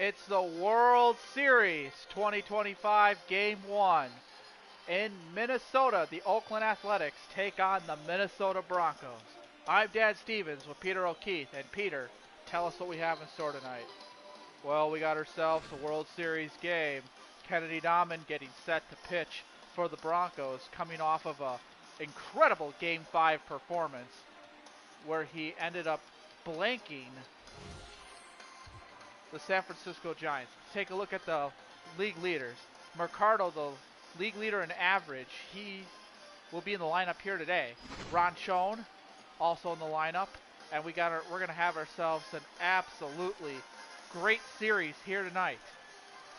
It's the World Series 2025 Game 1. In Minnesota, the Oakland Athletics take on the Minnesota Broncos. I'm Dan Stevens with Peter O'Keefe. And Peter, tell us what we have in store tonight. Well, we got ourselves a World Series game. Kennedy Dammen getting set to pitch for the Broncos, coming off of an incredible Game 5 performance where he ended up blanking the San Francisco Giants. Take a look at the league leaders. Mercado, the league leader in average, he will be in the lineup here today. Ron Schoen, also in the lineup. And we're going to have ourselves an absolutely great series here tonight.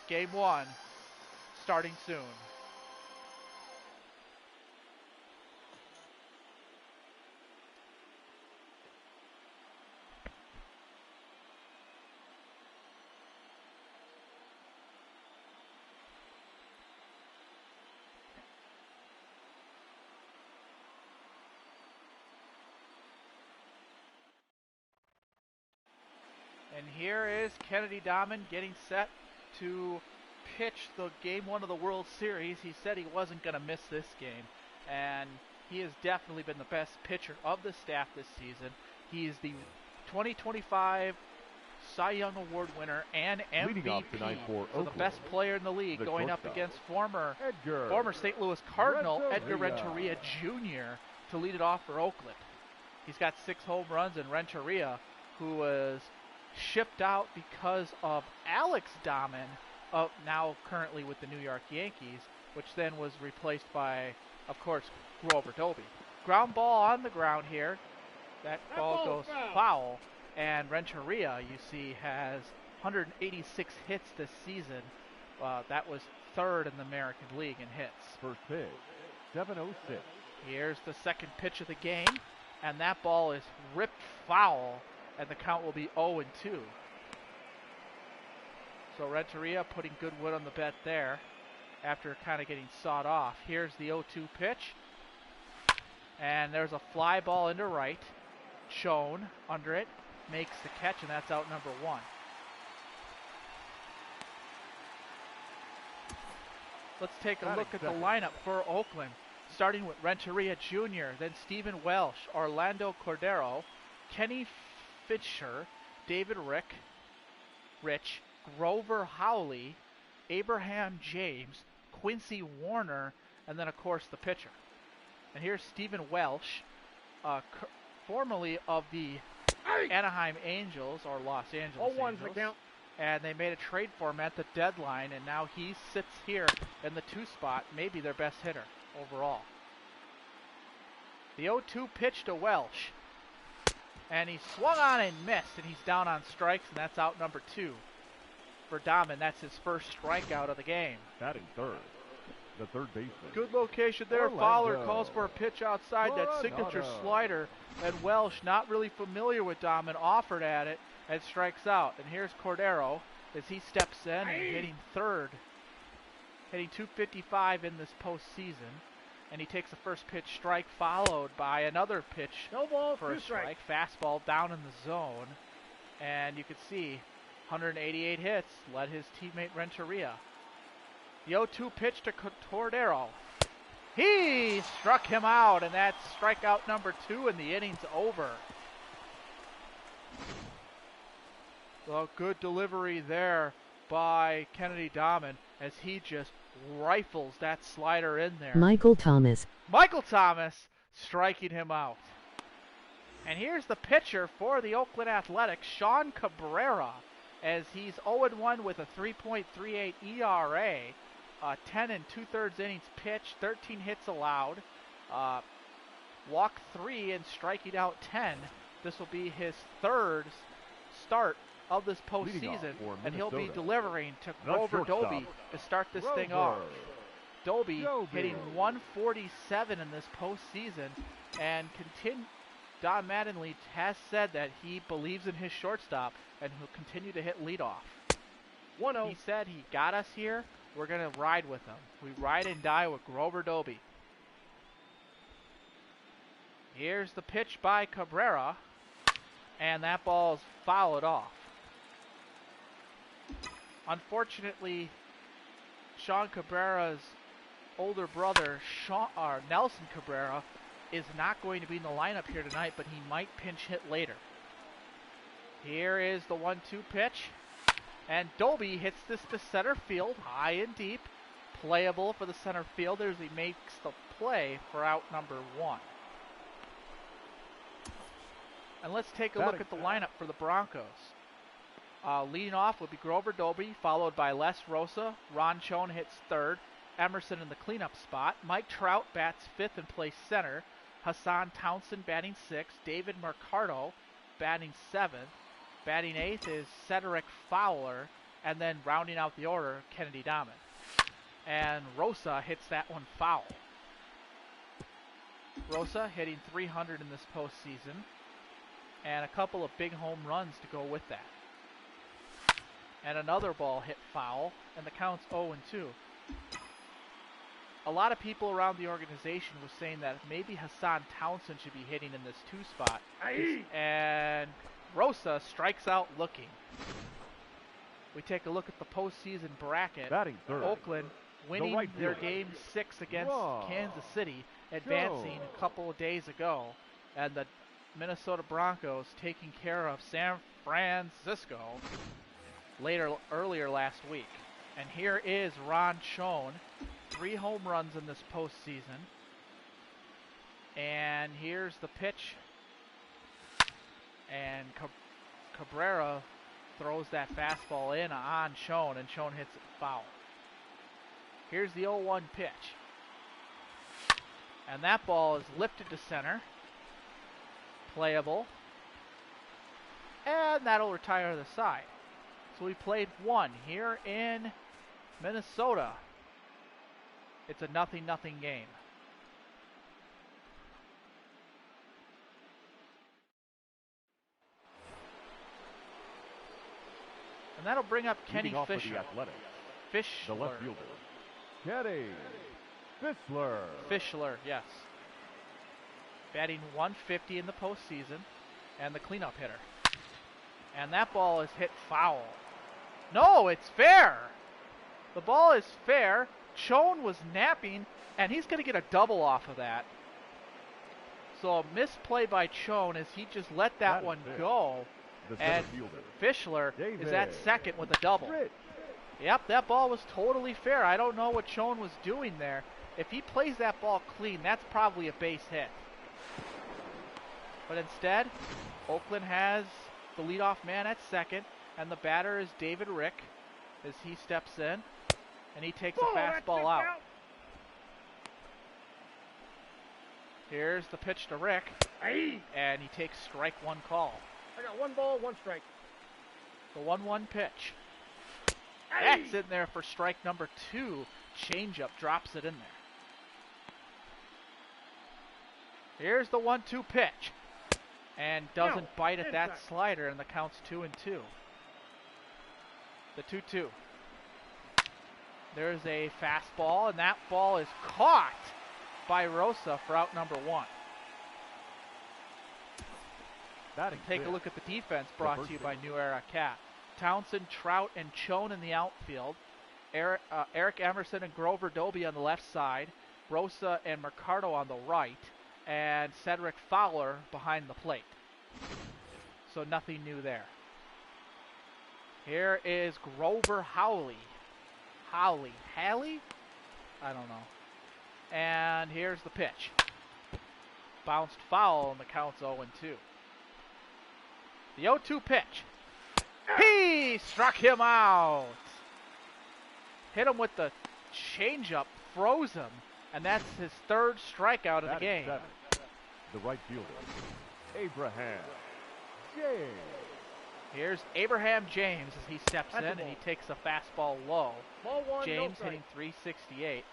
Game 1, starting soon. And here is Kennedy Dammen getting set to pitch the Game 1 of the World Series. He said he wasn't going to miss this game, and he has definitely been the best pitcher of the staff this season. He is the 2025 Cy Young Award winner and MVP, so the best player in the league, going up against former St. Louis Cardinal Edgar Renteria Jr. to lead it off for Oakland. He's got 6 home runs, and Renteria, who was shipped out because of Alex Dammen, now currently with the New York Yankees, which then was replaced by, of course, Grover Doby. Ground ball on the ground here. That ball goes foul, and Renteria, you see, has 186 hits this season. That was 3rd in the American League in hits. First pitch, 7:06. Here's the second pitch of the game, and that ball is ripped foul, and the count will be 0-2. So Renteria putting good wood on the bet there after kind of getting sawed off. Here's the 0-2 pitch. And there's a fly ball into right. Schoen under it, makes the catch, and that's out number 1. Let's take a look at the lineup for Oakland. Starting with Renteria Jr., then Stephen Welsh, Orlando Cordero, Kenny Fishler, David Rich, Grover Howley, Abraham James, Quincy Warner, and then, of course, the pitcher. And here's Stephen Welsh, formerly of the Anaheim Angels, or Los Angeles Angels. And they made a trade for him at the deadline, and now he sits here in the 2 spot, maybe their best hitter overall. The 0-2 pitch to Welsh. And he swung on and missed, and he's down on strikes, and that's out number 2 for Dammen. That's his first strikeout of the game. Batting third, the third baseman. Good location there. Orlando. Fowler calls for a pitch outside, that signature slider, and Welsh, not really familiar with Dammen, offered at it and strikes out. And here's Cordero as he steps in and hitting third, hitting .255 in this postseason. And he takes the first pitch strike, followed by another pitch for a strike. Fastball down in the zone. And you can see 188 hits, led his teammate Renteria. The 0-2 pitch to Cordero. He struck him out, and that's strikeout number 2, and the inning's over. Well, good delivery there by Kennedy Dammen as he just rifles that slider in there. Michael Thomas striking him out. And here's the pitcher for the Oakland Athletics, Sean Cabrera, as he's 0-1 with a 3.38 ERA, 10 2/3 innings pitched, 13 hits allowed, walk 3 and striking out 10. This will be his 3rd start of this postseason, and he'll be delivering to Grover Doby to start this thing off. Doby hitting 147 in this postseason, and Don Mattingly has said that he believes in his shortstop, and he'll continue to hit leadoff. He said he got us here. We're going to ride with him. We ride and die with Grover Doby. Here's the pitch by Cabrera, and that ball is fouled off. Unfortunately, Sean Cabrera's older brother, Nelson Cabrera, is not going to be in the lineup here tonight, but he might pinch hit later. Here is the 1-2 pitch, and Doby hits this to center field, high and deep, playable for the center fielders. He makes the play for out number 1. And let's take a look at the lineup for the Broncos. Leading off would be Grover Doby, followed by Les Rosa. Ron Schoen hits third. Emerson in the cleanup spot. Mike Trout bats fifth and plays center. Hassan Townsend batting sixth. David Mercado batting seventh. Batting eighth is Cedric Fowler. And then rounding out the order, Kennedy Dammen. And Rosa hits that one foul. Rosa hitting .300 in this postseason. And a couple of big home runs to go with that. And another ball hit foul, and the count's 0-2. A lot of people around the organization were saying that maybe Hassan Townsend should be hitting in this 2 spot. And Rosa strikes out looking. We take a look at the postseason bracket. Oakland winning their game 6 against Kansas City, advancing a couple of days ago. And the Minnesota Broncos taking care of San Francisco earlier last week. And here is Ron Schoen, 3 home runs in this postseason. And here's the pitch. And Cabrera throws that fastball in on Schoen, and Schoen hits it foul. Here's the 0-1 pitch. And that ball is lifted to center. Playable. And that'll retire the side. So we played 1 here in Minnesota. It's a 0-0 game. And that'll bring up Kenny Fishler. The left fielder, Kenny Fishler. Fishler, yes. Batting .150 in the postseason, and the cleanup hitter. And that ball is hit foul. No, it's fair. The ball is fair. Schoen was napping, and he's going to get a double off of that. So a misplay by Schoen as he just let that one go. And Fishler is at second with a double. Yep, that ball was totally fair. I don't know what Schoen was doing there. If he plays that ball clean, that's probably a base hit. But instead, Oakland has the leadoff man at second, and the batter is David Rick as he steps in, and he takes a fastball out. Here's the pitch to Rick, and he takes strike 1 call. I got 1 ball, 1 strike. The 1-1 pitch. That's in there for strike number 2. Changeup drops it in there. Here's the 1-2 pitch. And doesn't bite at that slider, and the count's 2-2. The 2-2. There's a fastball, and that ball is caught by Rosa for out number 1. Take a look at the defense brought to you by New Era Cat. Townsend, Trout, and Schoen in the outfield. Eric Emerson and Grover Doby on the left side. Rosa and Mercado on the right. And Cedric Fowler behind the plate. So nothing new there. Here is Grover Howley. Halley? I don't know. And here's the pitch. Bounced foul, and the count's 0-2. The 0-2 pitch. He struck him out. Hit him with the changeup, froze him, and that's his 3rd strikeout of the game. The right fielder, Abraham James. Here's Abraham James as he steps in, and he takes a fastball low. Ball 1, James no hitting .368.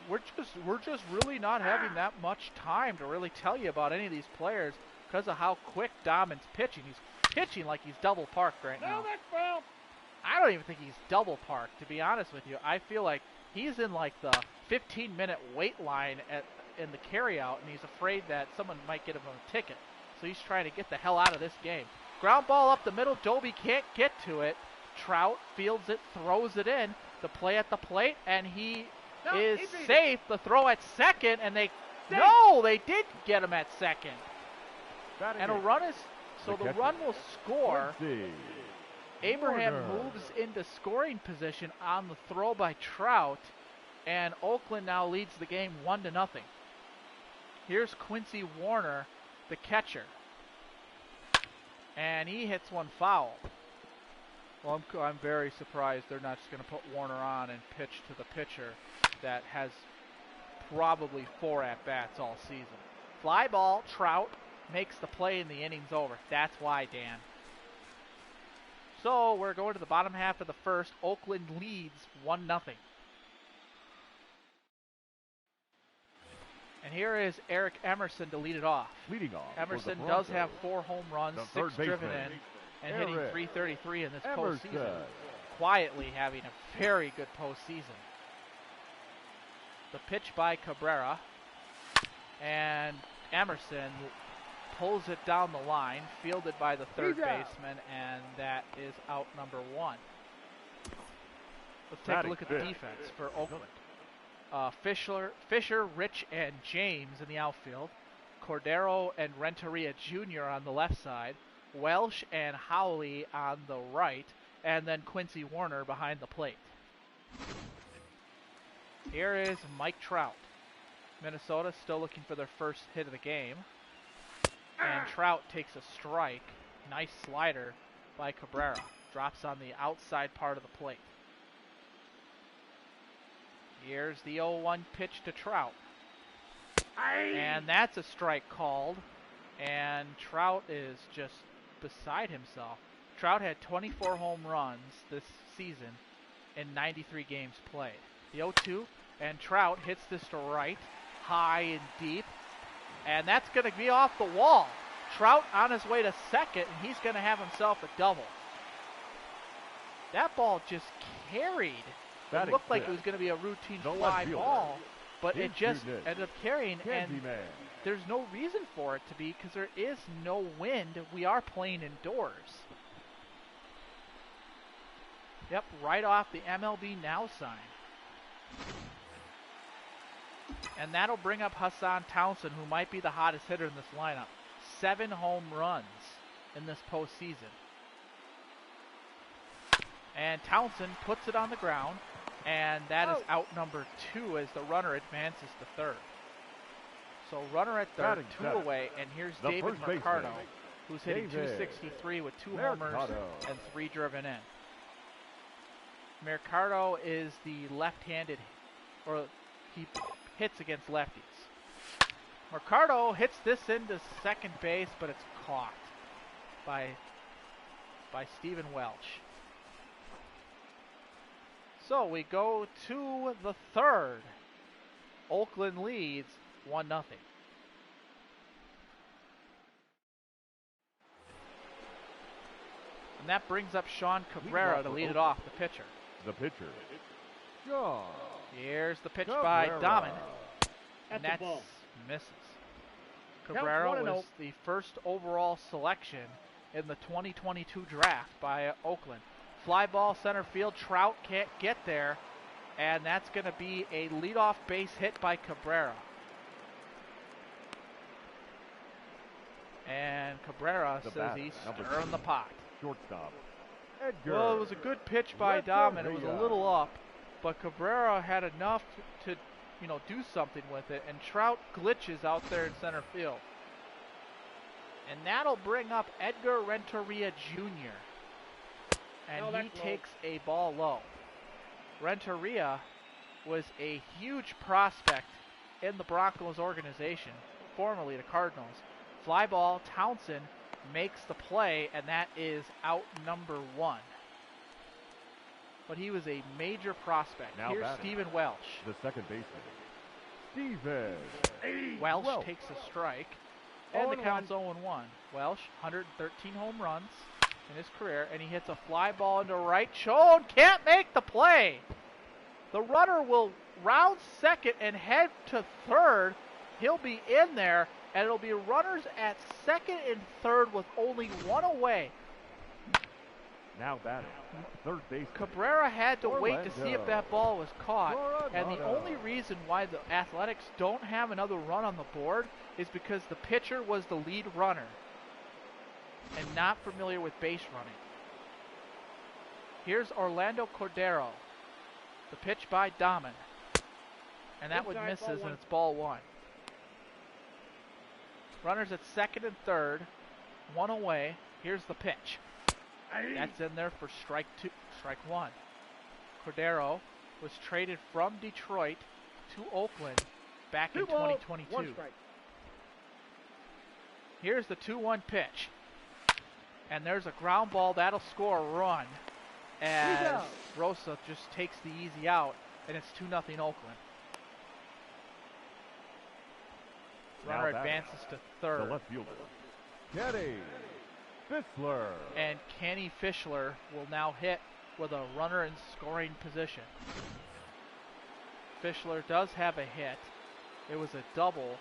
We're just really not having that much time to really tell you about any of these players because of how quick Dammen's pitching. He's pitching like he's double parked right now. That's foul. I don't even think he's double parked, to be honest with you. I feel like he's in like the 15-minute wait line in the carryout, and he's afraid that someone might get him a ticket. So he's trying to get the hell out of this game. Ground ball up the middle. Doby can't get to it. Trout fields it, throws it in. The play at the plate, and he is safe. The throw at second, and they did get him at second. And a run is, so the run will score. Abraham moves into scoring position on the throw by Trout, and Oakland now leads the game 1-0. Here's Quincy Warner, the catcher, and he hits one foul. Well, I'm very surprised they're not just going to put Warner on and pitch to the pitcher that has probably 4 at-bats all season. Fly ball, Trout makes the play and the inning's over. That's why, Dan. So we're going to the bottom half of the first. Oakland leads 1-0. And here is Eric Emerson to lead it off. Leading off. Emerson does have 4 home runs, 6 driven in, and hitting .333 in this postseason. Quietly having a very good postseason. The pitch by Cabrera, and Emerson pulls it down the line, fielded by the third baseman, and that is out number 1. Let's take a look at the defense for Oakland. Fisher, Rich, and James in the outfield. Cordero and Renteria Jr. on the left side. Welsh and Howley on the right. And then Quincy Warner behind the plate. Here is Mike Trout. Minnesota still looking for their first hit of the game. And Trout takes a strike. Nice slider by Cabrera. Drops on the outside part of the plate. Here's the 0-1 pitch to Trout. And that's a strike called. And Trout is just beside himself. Trout had 24 home runs this season in 93 games played. The 0-2, and Trout hits this to right, high and deep. And that's going to be off the wall. Trout on his way to second, and he's going to have himself a double. That ball just carried. It looked like it was going to be a routine fly ball, but it just ended up carrying, and there's no reason for it to be because there is no wind. We are playing indoors. Yep, right off the MLB Now sign. And that'll bring up Hassan Townsend, who might be the hottest hitter in this lineup. 7 home runs in this postseason. And Townsend puts it on the ground, and that is out number 2 as the runner advances to third. So runner at third, 2 away, and here's David Mercado, who's hitting .263 with 2 homers and 3 driven in. Mercado is the left-handed, or he hits against lefties. Mercado hits this into second base, but it's caught by Stephen Welch. So we go to the third. Oakland leads 1-0. And that brings up Sean Cabrera to lead it off, the pitcher. The pitcher, Sean. Here's the pitch by Dammen. And that's misses. Cabrera was the first overall selection in the 2022 draft by Oakland. Fly ball center field. Trout can't get there. And that's going to be a leadoff base hit by Cabrera. And Cabrera says he's stirring the pot. Shortstop, Edgar. Well, it was a good pitch by Dammen. It was a little up, but Cabrera had enough to do something with it, and Trout glitches out there in center field. And that'll bring up Edgar Renteria Jr. And he takes a ball low. Renteria was a huge prospect in the Broncos organization, formerly the Cardinals. Fly ball, Townsend makes the play, and that is out number 1. But he was a major prospect. Now here's Stephen Welsh. The second baseman, Stephen Welsh takes a strike, and the count's 0-1. Welsh, 113 home runs in his career, and he hits a fly ball into right. Schoen can't make the play. The runner will round second and head to third. He'll be in there, and it'll be runners at second and third with only 1 away. Now batting, third base. Cabrera had to wait to see if that ball was caught, and the Coronado. only reason why the Athletics don't have another run on the board is because the pitcher was the lead runner and not familiar with base running. Here's Orlando Cordero. The pitch by Dammen. And that one Inside, misses, ball and one. it's ball one. Runners at second and third. One away. Here's the pitch. That's in there for strike one. Cordero was traded from Detroit to Oakland back in 2022. One strike. Here's the 2-1 pitch. And there's a ground ball that'll score a run as Rosa just takes the easy out, and it's 2-0 Oakland. Runner advances to third. The left fielder, Kenny Fishler. And Kenny Fishler will now hit with a runner in scoring position. Fishler does have a hit. It was a double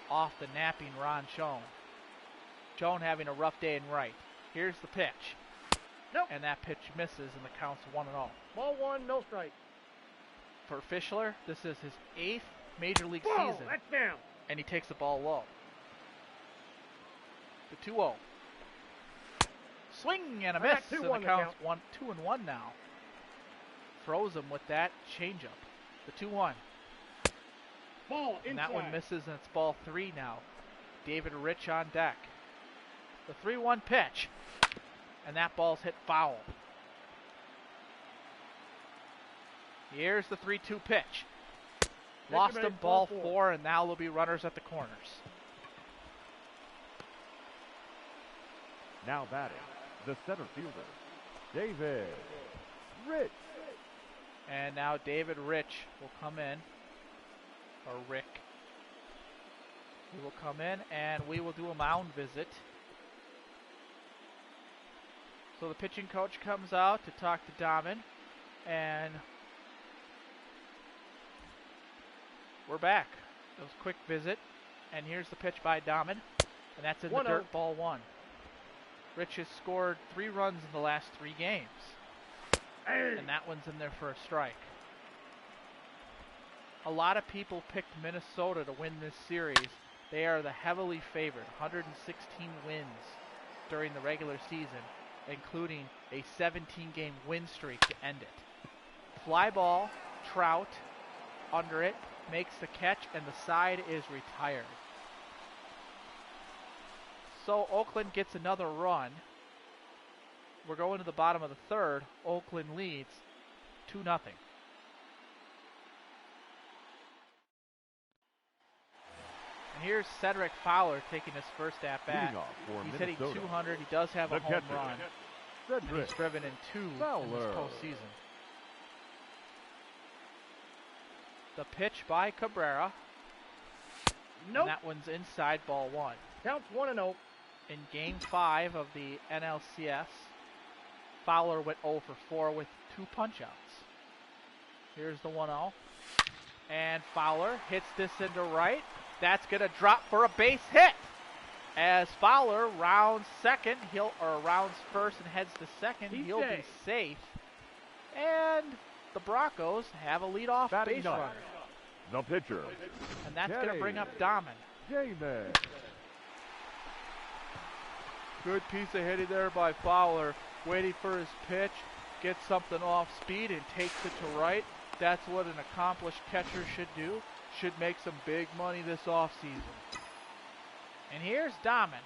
off the napping Ron Schoen. Schoen having a rough day in right. Here's the pitch. Nope. And that pitch misses, and the count's 1-0. Ball one, no strike. For Fishler, this is his 8th Major League Whoa, season, that's down. and he takes the ball low. The 2-0. Swing and a miss, and the count's 2-1 now. Throws him with that changeup. The 2-1. Ball inside. And that one misses, and it's ball 3 now. David Rich on deck. The 3-1 pitch. And that ball's hit foul. Here's the 3-2 pitch. Lost him, ball 4, and now there'll be runners at the corners. Now batting, the center fielder, David Rich. And now David Rich will come in, or Rick. He will come in, and we will do a mound visit. So the pitching coach comes out to talk to Dammen, and we're back. It was a quick visit, and here's the pitch by Dammen, and that's in the dirt, ball 1. Rich has scored 3 runs in the last 3 games, and that one's in there for a strike. A lot of people picked Minnesota to win this series. They are the heavily favored, 116 wins during the regular season, including a 17-game win streak to end it. Fly ball, Trout, under it, makes the catch, and the side is retired. So Oakland gets another run. We're going to the bottom of the third. Oakland leads 2-0. And here's Cedric Fowler taking his first at-bat. He's hitting 200. He does have a home run. He's driven in 2 in this postseason. The pitch by Cabrera. Nope. And that one's inside, ball 1. Counts 1-0. In Game 5 of the NLCS, Fowler went 0 for 4 with 2 punch-outs. Here's the 1-0. And Fowler hits this into right. That's going to drop for a base hit. As Fowler rounds second, rounds first and heads to second, he'll be safe. And the Broncos have a leadoff base runner. The pitcher. And that's going to bring up Dammen. Damon. Good piece of hitting there by Fowler. Waiting for his pitch, gets something off speed and takes it to right. That's what an accomplished catcher should do. Should make some big money this offseason. And here's Dammen.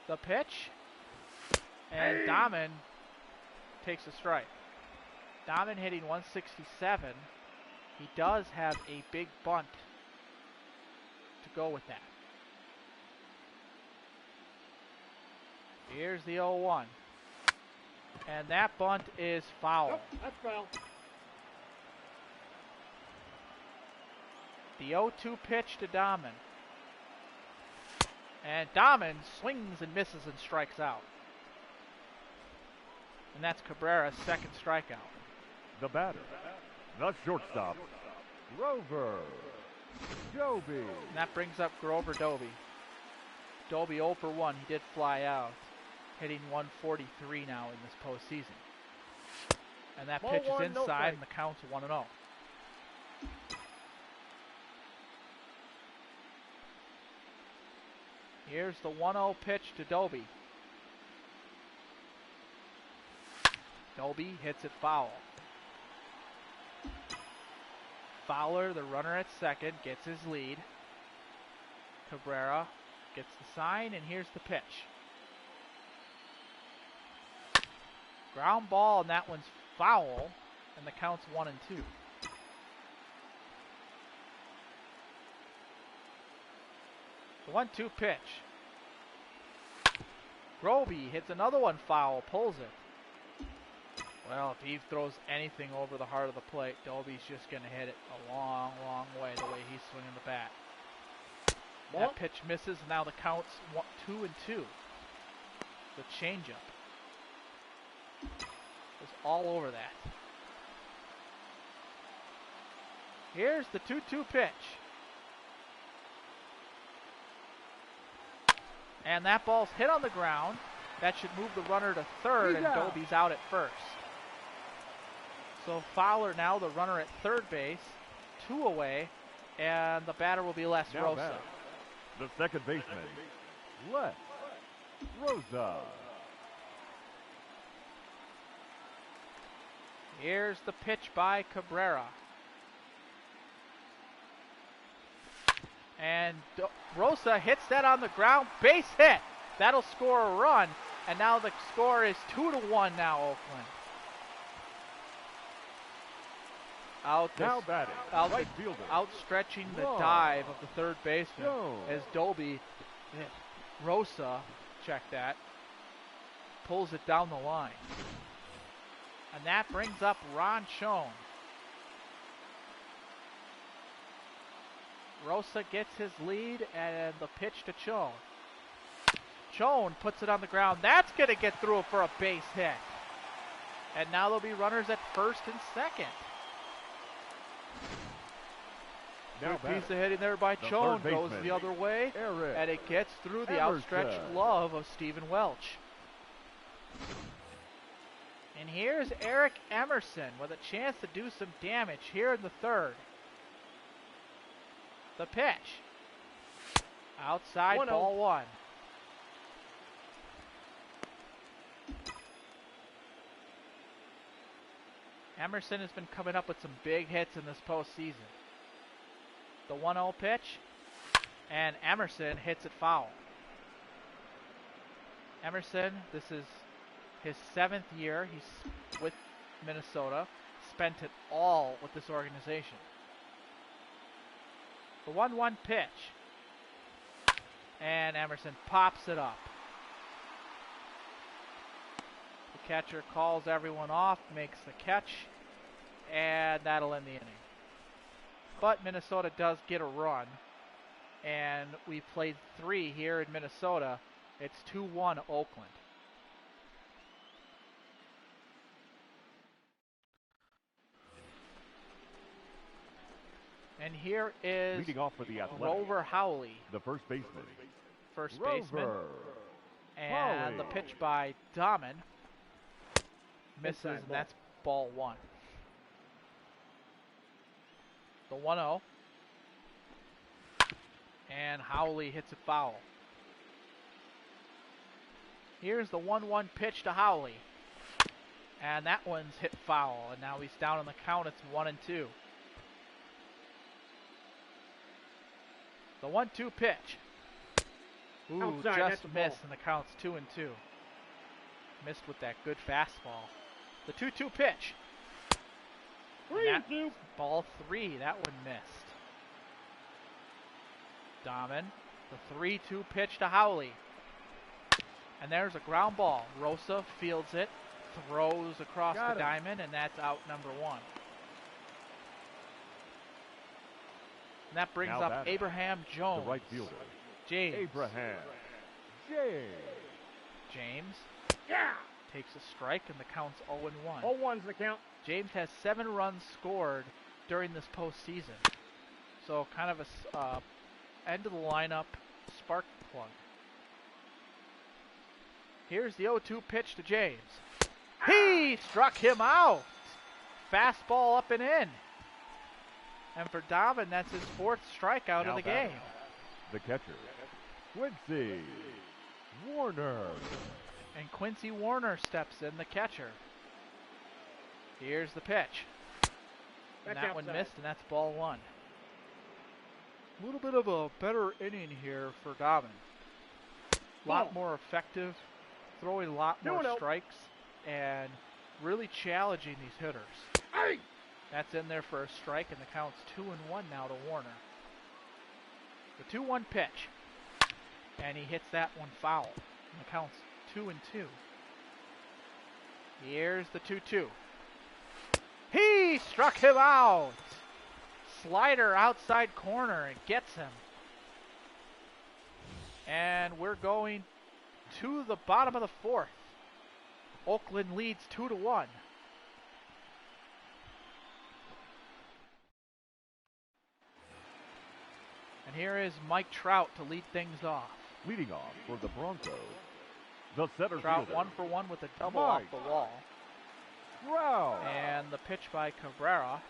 The pitch. And Dammen takes a strike. Dammen hitting 167. He does have a big bunt to go with that. Here's the 0-1. And that bunt is foul. Nope, that's foul. The 0-2 pitch to Dammen. And Dammen swings and misses and strikes out. And that's Cabrera's second strikeout. The batter, the shortstop, Grover Doby. And that brings up Grover Doby. Doby 0 for 1. He did fly out. hitting 143 now in this postseason. And that Ball pitch is one, no inside, strike. and the count's 1-0. Here's the 1-0 pitch to Doby. Doby hits it foul. Fowler, the runner at second, gets his lead. Cabrera gets the sign, and here's the pitch. Ground ball, and that one's foul, and the count's 1-2. The 1-2 pitch. Groby hits another one foul, pulls it. Well, if he throws anything over the heart of the plate, Doby's just going to hit it a long, long way the way he's swinging the bat. Ball. That pitch misses, and now the count's 2-2. The changeup was all over that. Here's the 2-2 pitch. And that ball's hit on the ground. That should move the runner to third, and Doby's out at first. So Fowler now the runner at third base, 2 away, and the batter will be Les Now Rosa. batting, the second baseman, Les Rosa. Here's the pitch by Cabrera. And Rosa hits that on the ground, base hit. That'll score a run, and now the score is 2-1 now, Oakland. Now batting, right fielder, Outstretching the Whoa. dive of the third baseman Jones. as Doby, Rosa, check that, pulls it down the line. And that brings up Ron Schoen. Rosa gets his lead, and the pitch to Schoen. Schoen puts it on the ground. That's going to get through for a base hit. And now there'll be runners at first and second. Now Good piece of batting, hitting there by the Schoen, third goes baseman, the other way, Eric and it gets through the Emerson. outstretched glove of Stephen Welch. And here's Eric Emerson with a chance to do some damage here in the third. The pitch. Outside, 1-0. ball 1. Emerson has been coming up with some big hits in this postseason. The 1-0 pitch, and Emerson hits it foul. Emerson, this is his 7th year. He's with Minnesota. Spent it all with this organization. The 1-1 pitch, and Emerson pops it up. The catcher calls everyone off, makes the catch, and that'll end the inning. But Minnesota does get a run, and we played 3 here in Minnesota. It's 2-1 Oakland. And here is leading off for the Athletics, Rover Howley, the first baseman, first baseman. Rover And Howley. the pitch by Dammen misses, Inside and ball. that's ball 1. The 1-0. And Howley hits it foul. Here's the 1-1 pitch to Howley. And that one's hit foul, and now he's down on the count. It's 1-2. The 1-2 pitch. Ooh, Outside, just that's a missed, ball. and the count's 2-2. Missed with that good fastball. The 2-2 pitch. 3-2. Ball 3, that one missed. Dammen, the 3-2 pitch to Howley. And there's a ground ball. Rosa fields it, throws across Got the him. diamond, and that's out number 1. And that brings Now up batting, Abraham the Jones. right fielder, James. Abraham James. James Yeah. takes a strike, and the count's 0-1. 0-1's the count. James has 7 runs scored during this postseason. So kind of a end of the lineup spark plug. Here's the 0-2 pitch to James. He struck him out. Fastball up and in. And for Dammen, that's his 4th strikeout Now of the batting, game. the catcher, Quincy Warner. And Quincy Warner steps in, the catcher. Here's the pitch. And Back that one outside. missed, and that's ball 1. A little bit of a better inning here for Dammen. A lot more effective, throwing a lot more 2-0. strikes, and really challenging these hitters. Hey! That's in there for a strike, and the count's 2-1 now to Warner. The 2-1 pitch, and he hits that one foul, and the count's 2-2. Here's the 2-2. He struck him out. Slider outside corner and gets him. And we're going to the bottom of the 4th. Oakland leads 2-1. And here is Mike Trout to lead things off. Leading off for the Broncos, the center Trout fielder, 1 for 1 with a double Mike off the wall. Trout. And the pitch by Cabrera.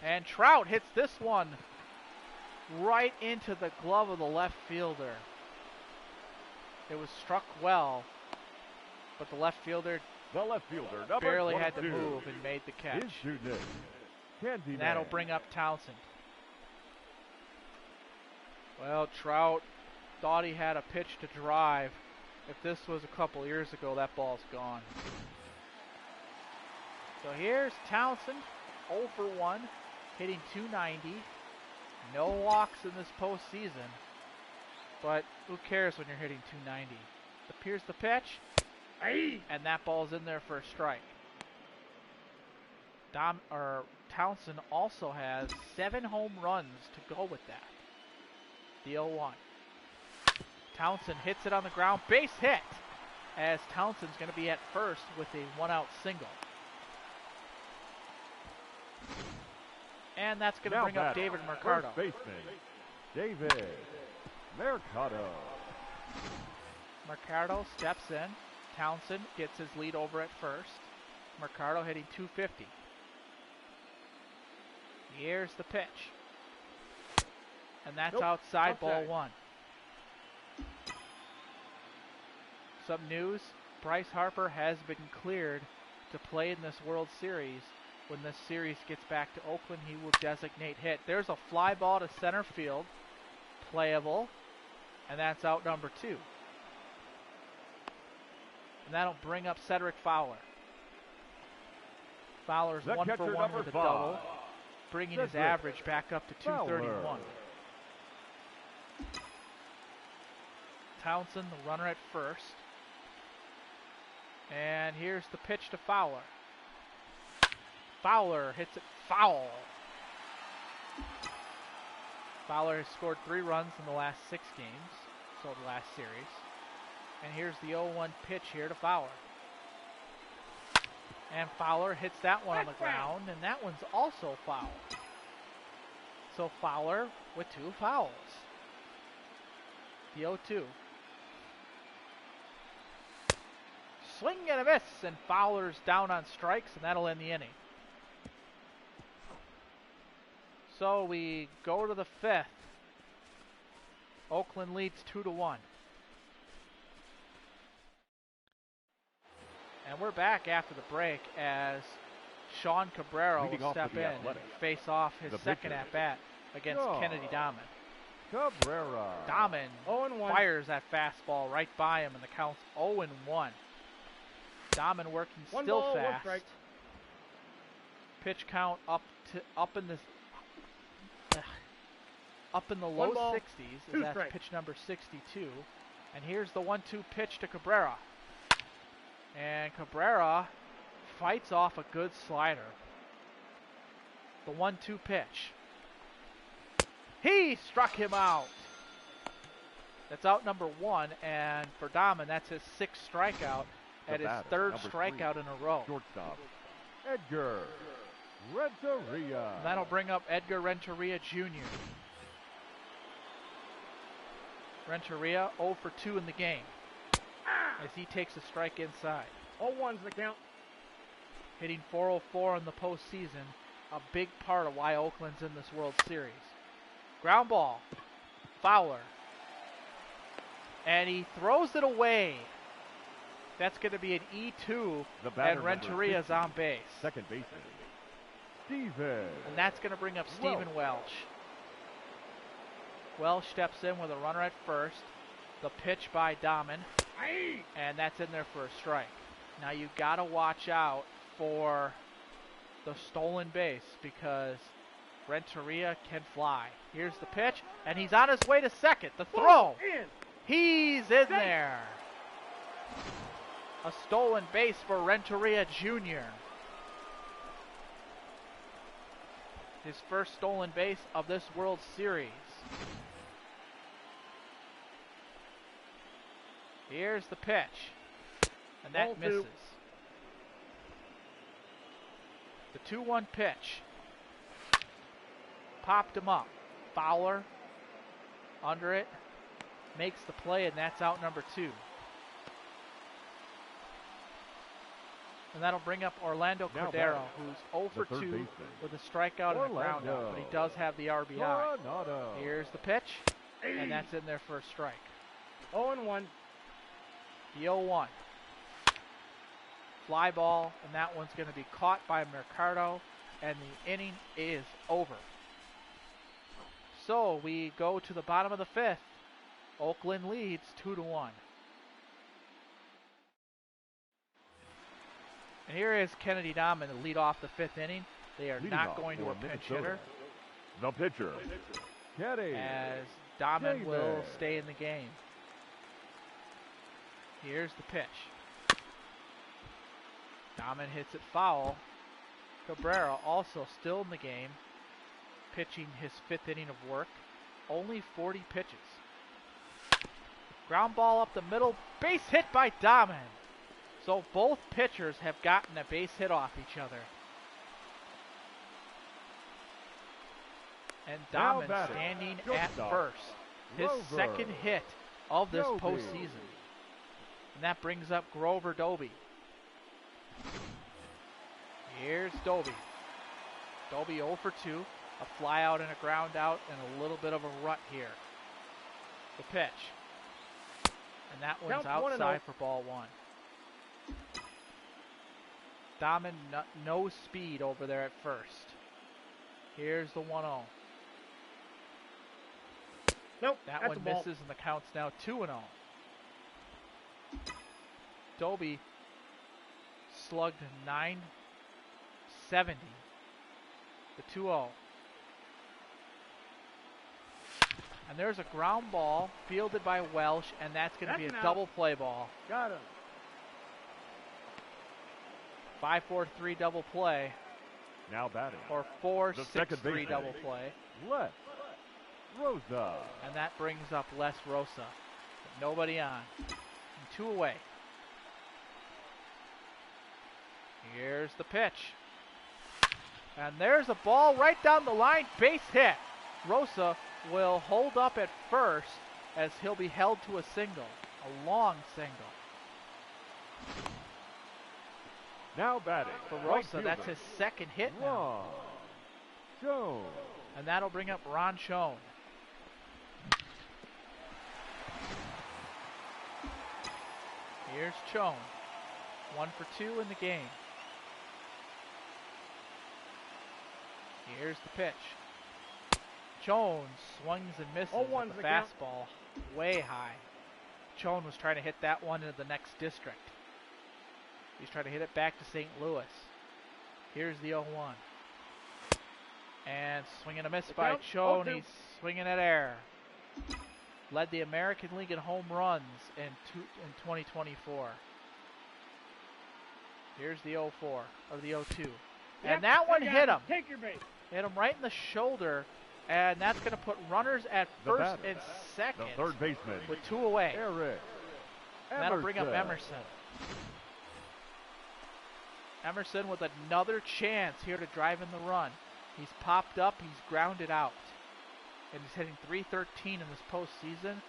And Trout hits this one right into the glove of the left fielder. It was struck well, but the left fielder The left fielder, number barely had to 22, move and made the catch. is shooting it. And that'll bring up Townsend. Well, Trout thought he had a pitch to drive. If this was a couple years ago, that ball's gone. So here's Townsend, 0 for 1, hitting .290. No walks in this postseason, but who cares when you're hitting .290? Here's the pitch, Hey! and that ball's in there for a strike. Townsend also has 7 home runs to go with that. The 0-1. Townsend hits it on the ground, base hit, as Townsend's going to be at first with a 1-out single. And that's going to bring up David Mercado. First baseman, David Mercado. Mercado steps in. Townsend gets his lead over at first. Mercado hitting .250. Here's the pitch. And that's outside, ball 1. Some news, Bryce Harper has been cleared to play in this World Series. When this series gets back to Oakland, he will designate hit. There's a fly ball to center field, playable, and that's out number 2. And that'll bring up Cedric Fowler. Fowler's The 1 for catcher, 1 number with a 5, double, bringing his Cedric average back up to .231. Fowler. Townsend, the runner at first. And here's the pitch to Fowler. Fowler hits it foul. Fowler has scored 3 runs in the last 6 games, so the last series. And here's the 0-1 pitch here to Fowler. And Fowler hits that one on the ground, and that one's also foul. So Fowler with 2 fouls. The 0-2. Swing and a miss, and Fowler's down on strikes, and that'll end the inning. So we go to the 5th. Oakland leads 2-1. And we're back after the break as Sean Cordero Leading will off step for the in and Athletics, face off his the second pitcher, at-bat against Kennedy Dammen. Cabrera. Dammen 0-1. fires that fastball right by him, and the count's 0-1. Dammen working 1 still ball, 1 fast. strike. Pitch count up in the 1 low ball, 60s. 2 As that's strikes. pitch number 62. And here's the 1-2 pitch to Cabrera. And Cabrera fights off a good slider. The 1-2 pitch. He struck him out. That's out number 1, and for Dammen, that's his 6th strikeout The and his batter, 3rd number strikeout 3, in a row. Shortstop, Edgar Renteria. And that'll bring up Edgar Renteria Jr. Renteria 0 for 2 in the game. as he takes a strike inside. 0-1's the count. Hitting .404 in the postseason, a big part of why Oakland's in this World Series. Ground ball, Fowler, and he throws it away. That's going to be an E2, and Renteria's on base. Second baseman, Steven. And that's going to bring up Stephen Welch. Welch steps in with a runner at first. The pitch by Dammen, and that's in there for a strike. Now you got to watch out for the stolen base because Renteria can fly. Here's the pitch, and he's on his way to second. The throw. He's in there. A stolen base for Renteria Jr. His first stolen base of this World Series. Here's the pitch, and that misses. The 2-1 pitch. Popped him up. Fowler under it. Makes the play, and that's out number 2. And that'll bring up Orlando Cordero, who's 0 for 2 with a strikeout and a ground out, but he does have the RBI. Here's the pitch, and that's in there for a strike. 0-1. The 0-1. Fly ball, and that one's going to be caught by Mercado, and the inning is over. So we go to the bottom of the 5th. Oakland leads 2-1. And here is Kennedy Dammen to lead off the 5th inning. They are not going to a pinch hitter. The pitcher, Kennedy. As Dammen will stay in the game. Here's the pitch. Dammen hits it foul. Cordero also still in the game, pitching his 5th inning of work. Only 40 pitches. Ground ball up the middle. Base hit by Dammen. So both pitchers have gotten a base hit off each other. And Dammen standing at first. His second hit of this postseason. And that brings up Grover Doby. Here's Doby. Doby 0 for 2. A fly out and a ground out and a little bit of a rut here. The pitch. And that one's outside for ball 1. Dammen, no speed over there at first. Here's the 1-0. Nope. That one misses and the count's now 2-0. Doby slugged 970. The 2-0. And there's a ground ball fielded by Welsh, and that's going to be a double play ball. Got him. 5-4-3 double play. Now batting. Or 4-6-3 double play. Les Rosa. And that brings up Les Rosa. But nobody on. And 2 away. Here's the pitch. And there's a ball right down the line. Base hit. Rosa will hold up at first as he'll be held to a single. A long single. Now batting. For Rosa, that's his second hit now. Jones. And that'll bring up Ron Schoen. Here's Schoen. 1 for 2 in the game. Here's the pitch. Jones swings and misses with the fastball way high. Jones was trying to hit that one into the next district. He's trying to hit it back to St. Louis. Here's the 0-1. And swing and a miss by Jones. He's swinging at air. Led the American League in home runs in 2024. Here's the 0-4, or the 0-2. And that one hit him. Take your base. Hit him right in the shoulder. And that's going to put runners at first and second. The third baseman. With 2 away. Eric. And that'll bring up Emerson. Emerson with another chance here to drive in the run. He's popped up. He's grounded out. And he's hitting .313 in this postseason.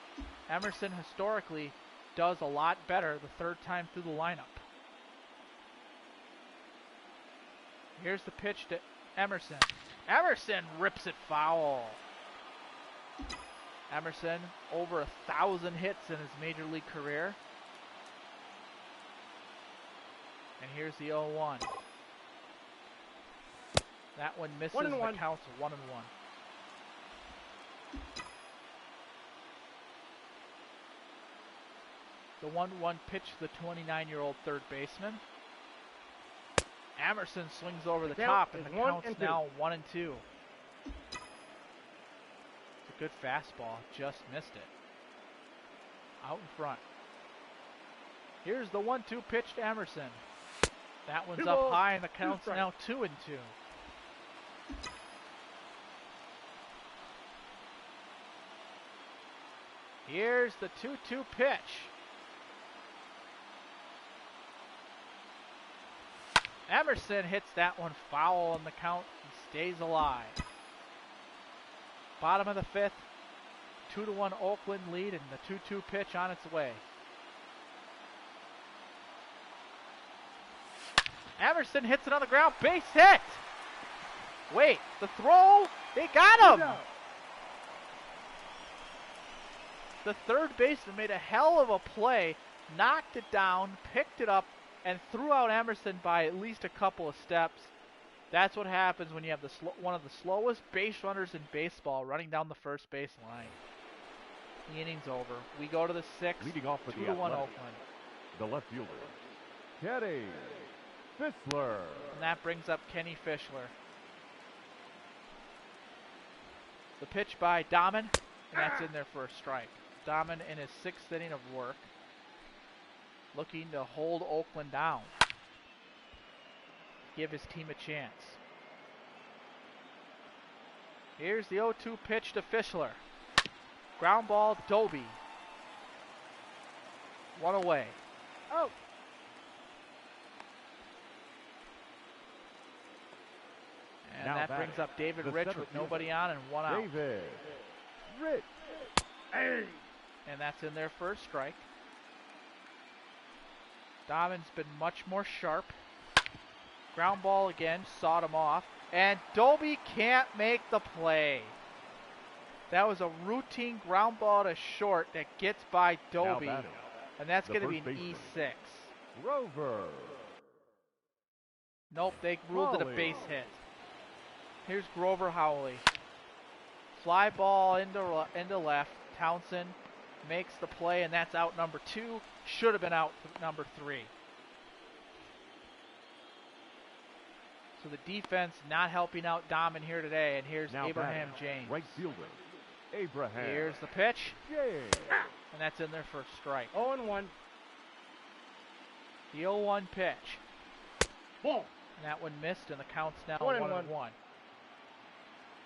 Emerson historically does a lot better the third time through the lineup. Here's the pitch to Emerson. Emerson rips it foul. Emerson, over 1,000 hits in his major league career. And here's the 0-1. That one misses. The count's 1-1. The 1-1 pitch to the 29-year-old third baseman. Emerson swings over the top, and the count's now 1-2. It's a good fastball, just missed it. Out in front. Here's the 1-2 pitch to Emerson. That one's up high, and the count's now 2-2. Here's the 2-2 pitch. Emerson hits that one foul on the count and stays alive. Bottom of the fifth, 2-1 Oakland lead, and the 2-2 pitch on its way. Emerson hits it on the ground, base hit. Wait, the throw, they got him. The third baseman made a hell of a play, knocked it down, picked it up, and threw out Emerson by at least a couple of steps. That's what happens when you have one of the slowest base runners in baseball running down the first base line. The inning's over. We go to the sixth. Leading off for 2-1 the Oakland. The left fielder, Kenny Fishler. And that brings up Kenny Fishler. The pitch by Dammen, and that's in there for a strike. Dammen in his sixth inning of work, looking to hold Oakland down, give his team a chance. Here's the 0-2 pitch to Fishler. Ground ball, Doby. One away. Oh. And Now that batting, brings up David the Rich center with fielder, nobody on and one out. David Rich. Hey. And that's in there for a strike. Dammen's been much more sharp. Ground ball again, sawed him off. And Doby can't make the play. That was a routine ground ball to short that gets by Doby. And that's going to be an E6. Rover. Nope, they ruled it a base hit. Here's Grover Howley. Fly ball into left. Townsend makes the play, and that's out number 2. Should have been out number 3. So the defense not helping out Dammen here today, and here's Now Abraham batting, James. right fielder, Abraham. Here's the pitch, James. and that's in there for a strike. 0-1. The 0-1 pitch. Ball. And that one missed, and the count's now 1-1. 1-1.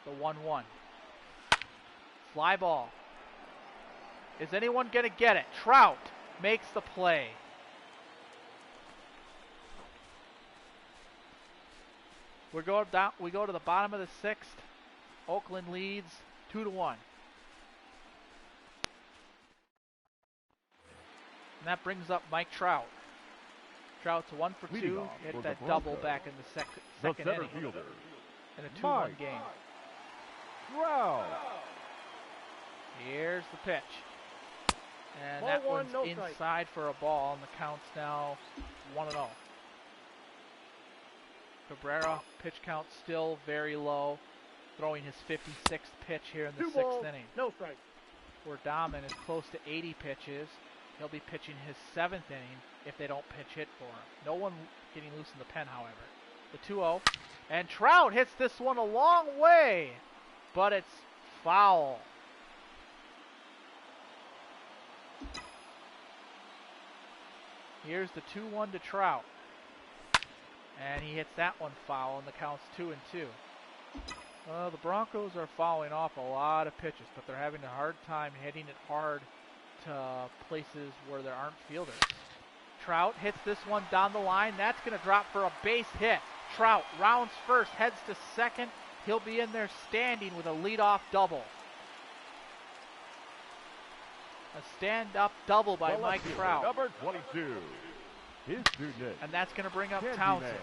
The 1-1. Fly ball. Is anyone going to get it? Trout makes the play. We go to the bottom of the sixth. Oakland leads 2-1. And that brings up Mike Trout. Trout's 1 for 2. Hit that double back in the second inning Fielder, in a 2-1 game. Trout. Here's the pitch. And Ball that one, one's no inside strike. for a ball, and the count's now 1-0. Cabrera, pitch count still very low, throwing his 56th pitch here in the 2 sixth balls, inning. no strike. Where Dammen is close to 80 pitches. He'll be pitching his 7th inning if they don't pitch hit for him. No one getting loose in the pen, however. The 2-0. And Trout hits this one a long way, but it's foul. Here's the 2-1 to Trout. And he hits that one foul, and the count's 2-2. The Broncos are fouling off a lot of pitches, but they're having a hard time hitting it hard to places where there aren't fielders. Trout hits this one down the line. That's going to drop for a base hit. Trout rounds first, heads to second. He'll be in there standing with a leadoff double. A stand-up double by The Mike left fielder, Trout. Number 22. His student. And that's going to bring up Candyman. Townsend.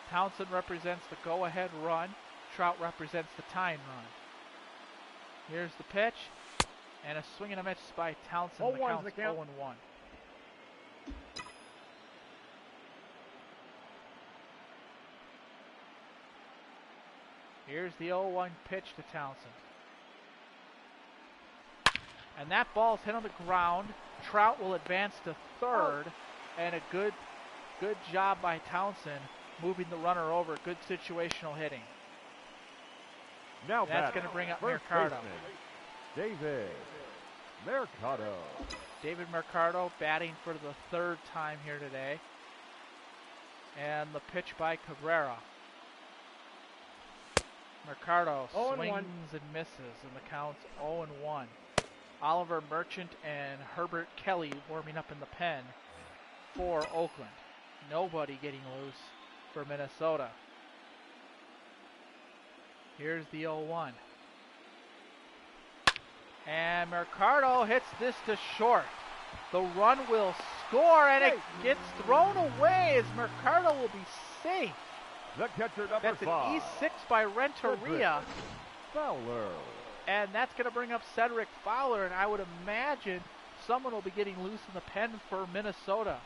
Townsend represents the go-ahead run. Trout represents the tying run. Here's the pitch. And a swing and a miss by Townsend. The count's 0-1. Here's the 0-1 pitch to Townsend. And that ball's hit on the ground. Trout will advance to third. And a good job by Townsend moving the runner over. Good situational hitting. Now that's going to bring up Mercado. David Mercado. David Mercado batting for the third time here today. And the pitch by Cabrera. Mercado swings and misses, and the count's 0-1. Oliver Merchant and Herbert Kelly warming up in the pen for Oakland. Nobody getting loose for Minnesota. Here's the 0-1. And Mercado hits this to short. The run will score, and it gets thrown away as Mercado will be safe. The catcher, number That's 5. an E6 by Renteria. Fowler. And that's going to bring up Cedric Fowler, and I would imagine someone will be getting loose in the pen for Minnesota.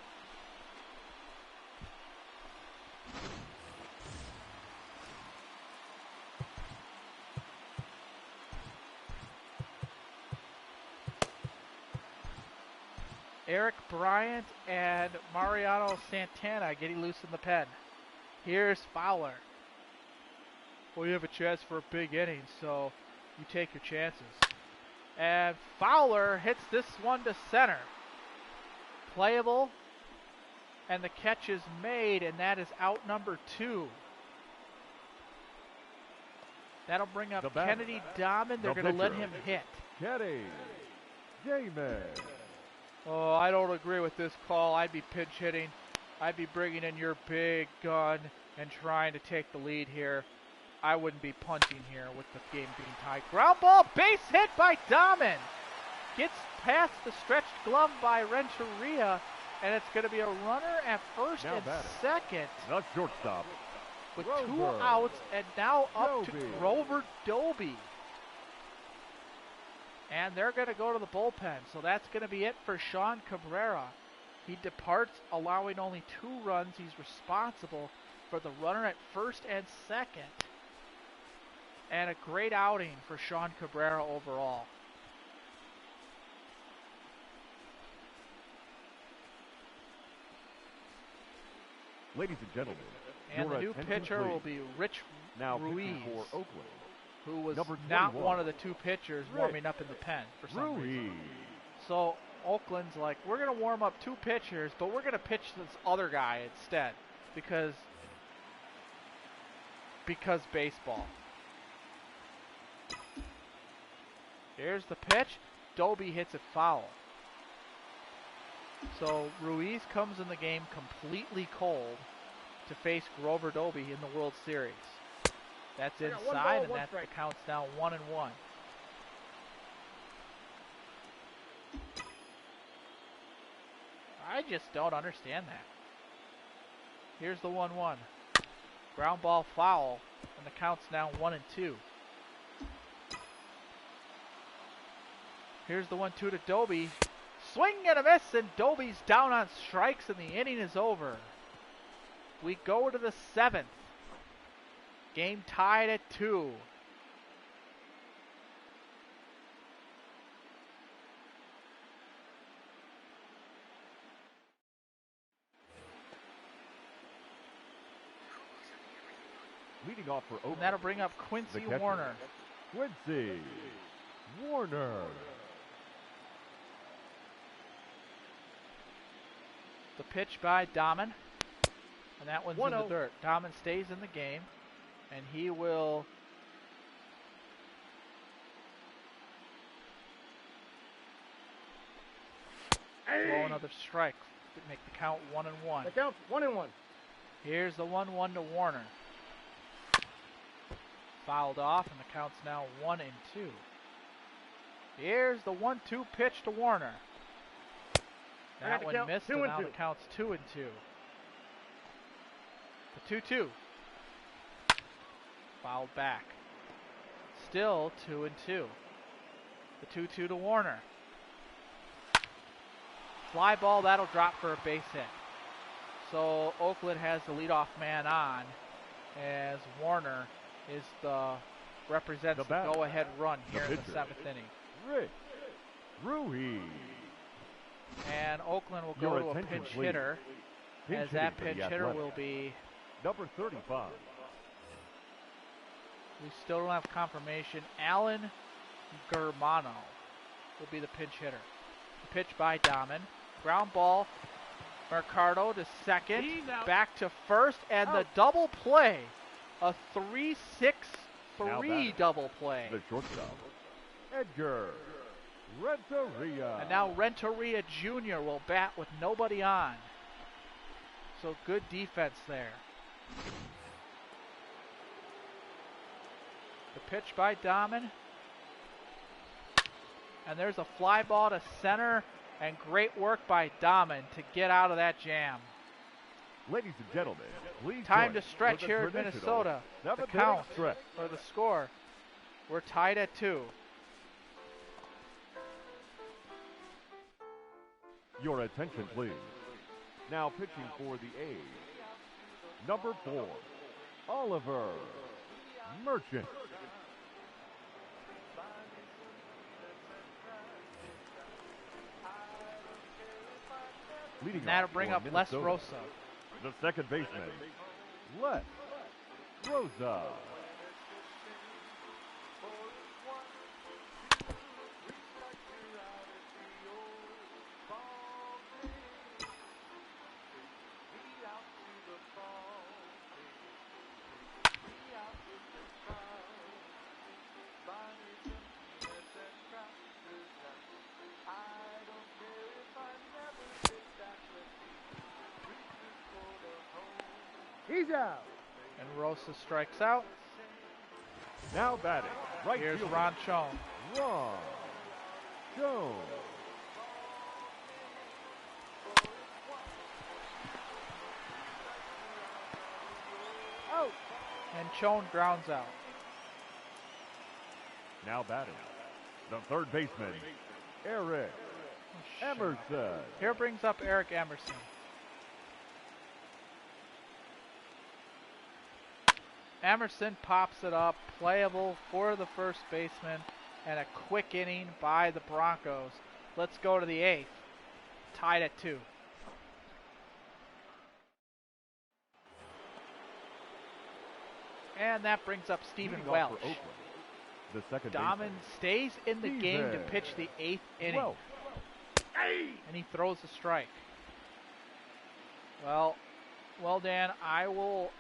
Eric Bryant and Mariano Santana getting loose in the pen. Here's Fowler. Well, you have a chance for a big inning, so you take your chances. And Fowler hits this one to center. Playable. And the catch is made, and that is out number 2. That'll bring up Kennedy Dammen. They're going to let him hit. Kenny Damon. Oh, I don't agree with this call. I'd be pinch hitting. I'd be bringing in your big gun and trying to take the lead here. I wouldn't be punting here with the game being tied. Ground ball, base hit by Dammen. Gets past the stretched glove by Renteria, and it's going to be a runner at first and second. The shortstop. With 2 outs, and now up to Grover Doby. And they're going to go to the bullpen. So that's going to be it for Sean Cabrera. He departs, allowing only 2 runs. He's responsible for the runner at first and second. And a great outing for Sean Cabrera overall. Ladies and gentlemen, and the new pitcher will be Rich Ruiz, for Oakland, who was not one of the 2 pitchers warming up in the pen for some reason. So Oakland's like, we're going to warm up 2 pitchers, but we're going to pitch this other guy instead because baseball. Here's the pitch. Doby hits it foul. So Ruiz comes in the game completely cold to face Grover Doby in the World Series. That's inside, and that counts now 1-1. I just don't understand that. Here's the 1-1. Ground ball foul, and the count's now 1-2. Here's the 1-2 to Doby. Swing and a miss, and Doby's down on strikes, and the inning is over. We go to the 7th. Game tied at 2. Leading off for Oakland. And that'll bring up Quincy Warner. Quincy Warner. The pitch by Dammen. And that one's in the dirt. Dammen stays in the game. And he will throw another strike to make the count 1-1. The count 1-1. Here's the 1-1 to Warner. Fouled off, and the count's now 1-2. Here's the 1-2 pitch to Warner. That one missed, and now the count's 2-2. The 2-2. Fouled back. Still 2-2. The 2-2 to Warner. Fly ball, that'll drop for a base hit. So Oakland has the leadoff man on, as Warner is represents the go-ahead run here in the 7th inning. Rick Ruiz. And Oakland will go to a pinch hitter, as that pinch hitter will be number 35. We still don't have confirmation. Alan Germano will be the pinch hitter. The pitch by Dammen. Ground ball. Mercado to second. Back to first. And the double play. A 3-6-3 double play. The shortstop, Edgar Renteria. And now Renteria Jr. will bat with nobody on. So good defense there. The pitch by Dammen. And there's a fly ball to center. And great work by Dammen to get out of that jam. Ladies and gentlemen, please time to stretch here in Minnesota. The count, or the score. We're tied at 2. Your attention, please. Now pitching for the A's, number 4, Oliver Merchant. And that'll bring up Les Rosa. The second baseman, Les Rosa. He's out. And Rosa strikes out. Now batting, right Here's fielder, Ron Schoen. Ron Schoen. Out. And Schoen grounds out. Now batting, the third baseman, Eric Emerson. Here brings up Eric Emerson. Emerson pops it up, playable for the first baseman, and a quick inning by the Broncos. Let's go to the 8th, tied at 2. And that brings up Stephen Welch. Oakland, the second Dammen stays in the game to pitch the 8th inning. And he throws a strike. Well, Dan, I will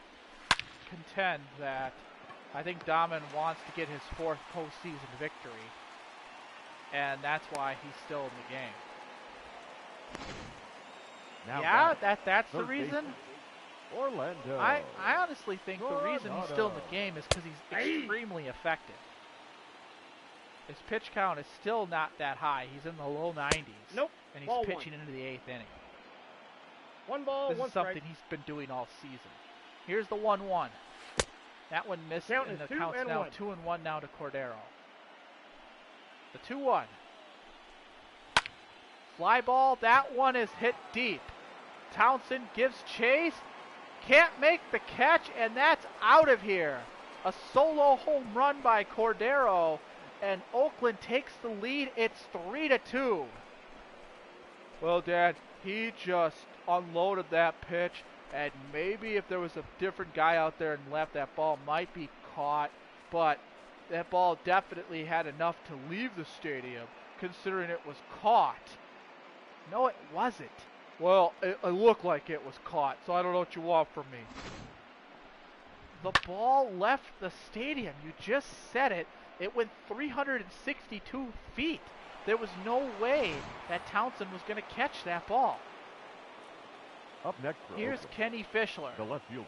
contend that I think Dammen wants to get his 4th postseason victory, and that's why he's still in the game. Now yeah, that's the reason. Orlando. I honestly think the reason he's still in the game is because he's extremely effective. His pitch count is still not that high. He's in the low 90s. Nope. And he's pitching into the 8th inning. 1 ball, this 1 is something strike. he's been doing all season. Here's the 1-1. That one missed, and the count's now 2-1 now to Cordero. The 2-1. Fly ball, that one is hit deep. Townsend gives chase, can't make the catch, and that's out of here. A solo home run by Cordero, and Oakland takes the lead. It's 3-2. Well, Dad, he just unloaded that pitch, and maybe if there was a different guy out there and left, that ball might be caught, but that ball definitely had enough to leave the stadium, considering it was caught. No, it wasn't. Well, it looked like it was caught, so I don't know what you want from me. The ball left the stadium. You just said it. It went 362 feet. There was no way that Townsend was going to catch that ball. Up next for Here's Oakland, Kenny Fishler. the left fielder,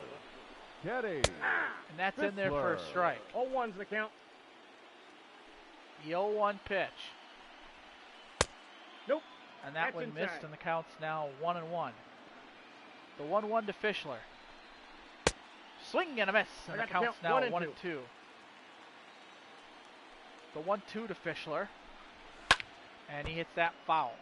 Kenny. And that's in there for a strike. 0-1's the count. The 0-1 pitch. Nope. And that That's one inside. missed, and the count's now 1-1. The 1-1 to Fishler. Swing and a miss, and the count's now 1-2. The 1-2 to Fishler. And he hits that foul.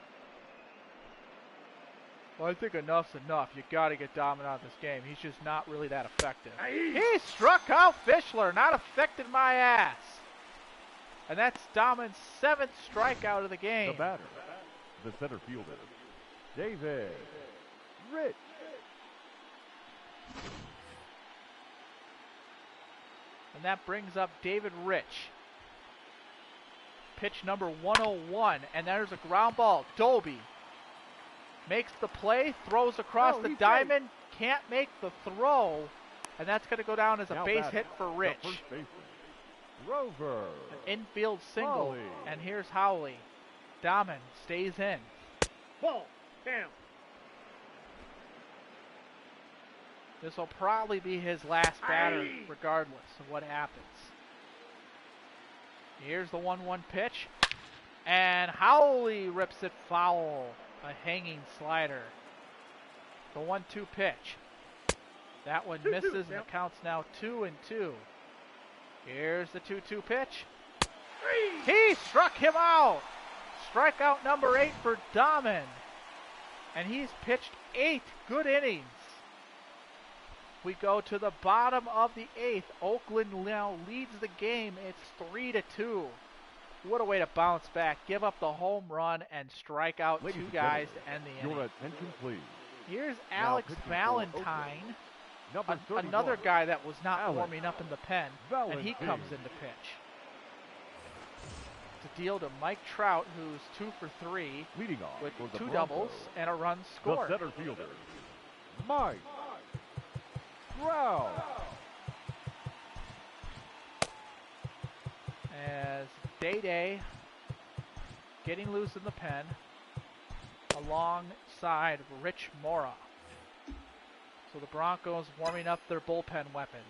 Well, I think enough's enough. You got to get Dammen out of this game. He's just not really that effective. He struck out Fishler, not affected my ass. And that's Dammen's 7th strikeout of the game. The batter, the center fielder, David Rich. And that brings up David Rich. Pitch number 101, and there's a ground ball. Doby makes the play, throws across the diamond, can't make the throw, and that's going to go down as a base hit for Rich. First baseman, Rover. An infield single, Howley. and here's Howley. Dammen stays in. Ball. Down. This will probably be his last batter, regardless of what happens. Here's the 1-1 pitch, and Howley rips it foul. A hanging slider. The 1-2 pitch. That one misses, and the count's now 2-2. Here's the 2-2 pitch. He struck him out. Strikeout number 8 for Dammen. And he's pitched 8 good innings. We go to the bottom of the 8th. Oakland now leads the game. It's 3-2. What a way to bounce back. Give up the home run and strike out Ladies 2 and guys gentlemen, to end the inning. Your attention, please. Here's Now Alex pitching for Valentine, Number 31, another guy that was not Alex warming up in the pen, and he Valentine. comes in to pitch. To deal to Mike Trout, who's 2 for 3 leading off with for the 2 Broncos, doubles and a run the scored. center fielder, Mike Trout. As Day getting loose in the pen alongside Rich Mora. So the Broncos warming up their bullpen weapons.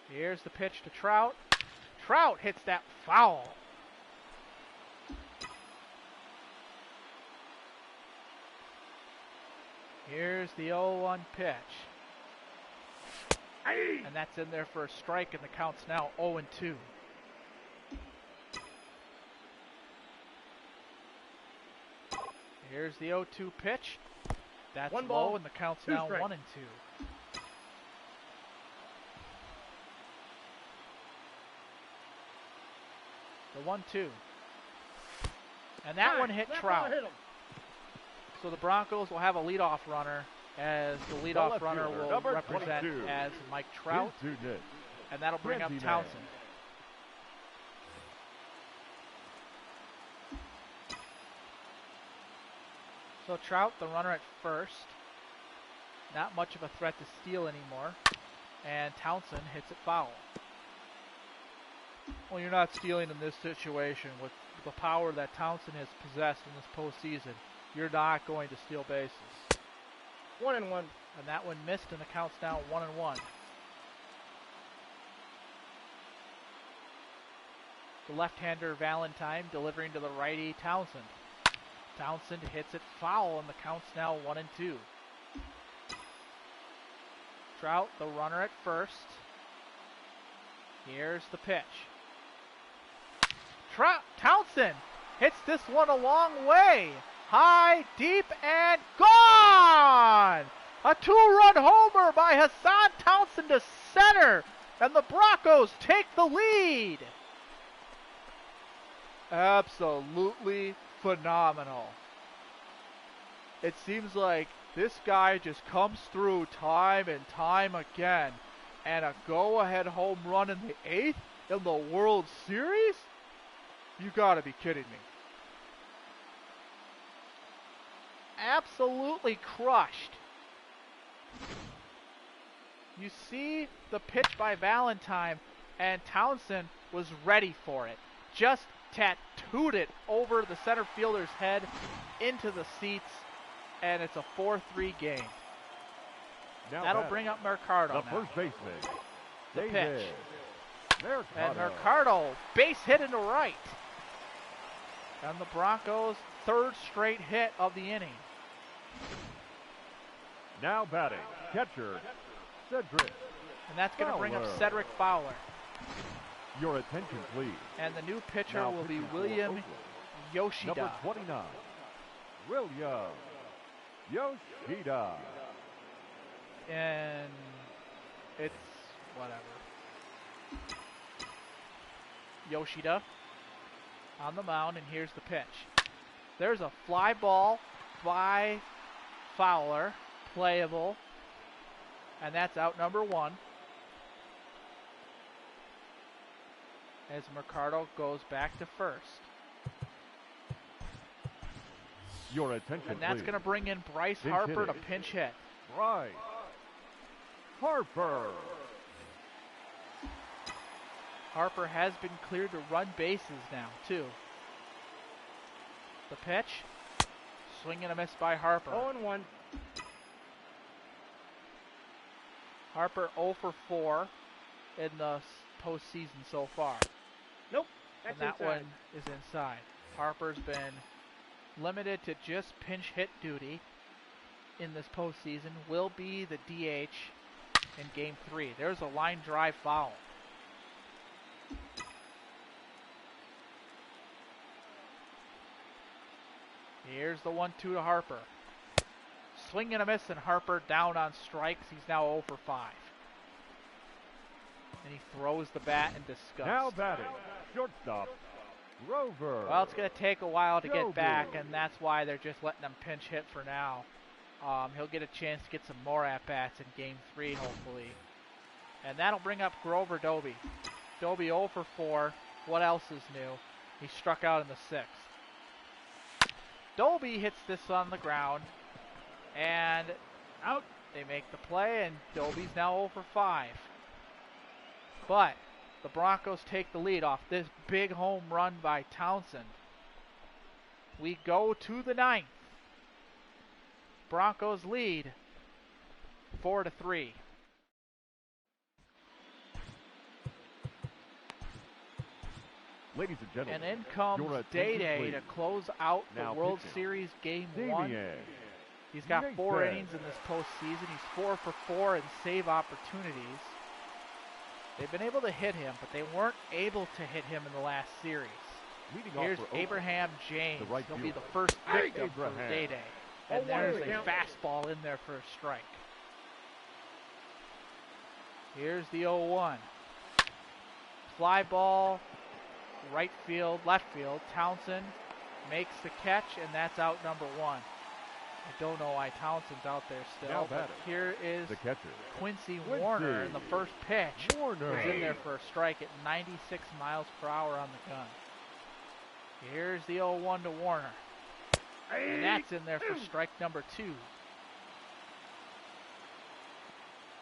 Here's the pitch to Trout. Trout hits that foul. Here's the 0-1 pitch. And that's in there for a strike, and the count's now 0-2. Here's the 0-2 pitch. That's One low, ball, and the count's 2 now strikes. 1-2. The 1-2. And that one hit Trout. Hit him. So the Broncos will have a leadoff runner, as the leadoff left runner fielder, will number represent 22. as Mike Trout, Into net. and that'll bring up Renteria. Townsend. So Trout, the runner at first, not much of a threat to steal anymore, and Townsend hits it foul. Well, you're not stealing in this situation with the power that Townsend has possessed in this postseason. You're not going to steal bases. 1-1. And that one missed, and the count's now 1-1. The left-hander Valentine delivering to the righty Townsend. Townsend hits it foul, and the count's now 1-2. Trout, the runner at first. Here's the pitch. Townsend hits this one a long way. High, deep, and gone! A 2-run homer by Hassan Townsend to center, and the Broncos take the lead. Absolutely phenomenal. It seems like this guy just comes through time and time again, and a go-ahead home run in the 8th in the World Series? You gotta be kidding me. Absolutely crushed. You see the pitch by Valentine, and Townsend was ready for it. Just tattooed it over the center fielder's head into the seats, and it's a 4-3 game. Now That'll batting, bring up Mercado the now. first baseman, The David pitch. And Mercado. Mercado, base hit into right. And the Broncos' third straight hit of the inning. Now batting, catcher, Cedric And that's going to bring up Fowler. Cedric Fowler. Your attention, please. And the new pitcher Now will be pitching for William Oakland, Yoshida. number 29, William Yoshida. And it's whatever. Yoshida on the mound, and here's the pitch. There's a fly ball by Fowler, playable, and that's out number 1. As Mercado goes back to first. Your attention, And that's please. going to bring in Bryce Pinch Harper to hitting. pinch hit. Bryce Harper. Harper has been cleared to run bases now, too. The pitch. Swing and a miss by Harper. 0-1. Harper 0 for 4 in the postseason so far. Nope. And That's that inside. one is inside. Harper's been limited to just pinch hit duty in this postseason. Will be the DH in Game 3. There's a line drive foul. Here's the 1-2 to Harper. Swing and a miss, and Harper down on strikes. He's now 0 for 5. And he throws the bat in disgust. Now batting, shortstop, Rover. Well, it's going to take a while to Joby. get back, and that's why they're just letting him pinch hit for now. He'll get a chance to get some more at-bats in Game 3, hopefully. And that'll bring up Grover Doby. Doby 0 for 4. What else is new? He struck out in the 6th. Doby hits this on the ground, and out. They make the play, and Doby's now 0 for 5. But the Broncos take the lead off this big home run by Townsend. We go to the 9th. Broncos lead 4-3. Ladies and gentlemen, And in comes your attention, Day-Day please. to close out the Now World pitching, Series Game 1. Damien He's got 4 Nathan. innings in this postseason. He's 4 for 4 in save opportunities. They've been able to hit him, but they weren't able to hit him in the last series. Leading off Here's for Oakland, Abraham James. the right He'll be fielder. the first victim for Abraham. Day-Day. And 0-1 there's to a count. fastball in there for a strike. Here's the 0-1. Fly ball, right field, left field. Townsend makes the catch, and that's out number 1. I don't know why Townsend's out there Now still, but batting, here is the catcher, Quincy Quincy Warner, and the first pitch Warner. is in there for a strike at 96 miles per hour on the gun. Here's the 0-1 to Warner. And that's in there for strike number 2.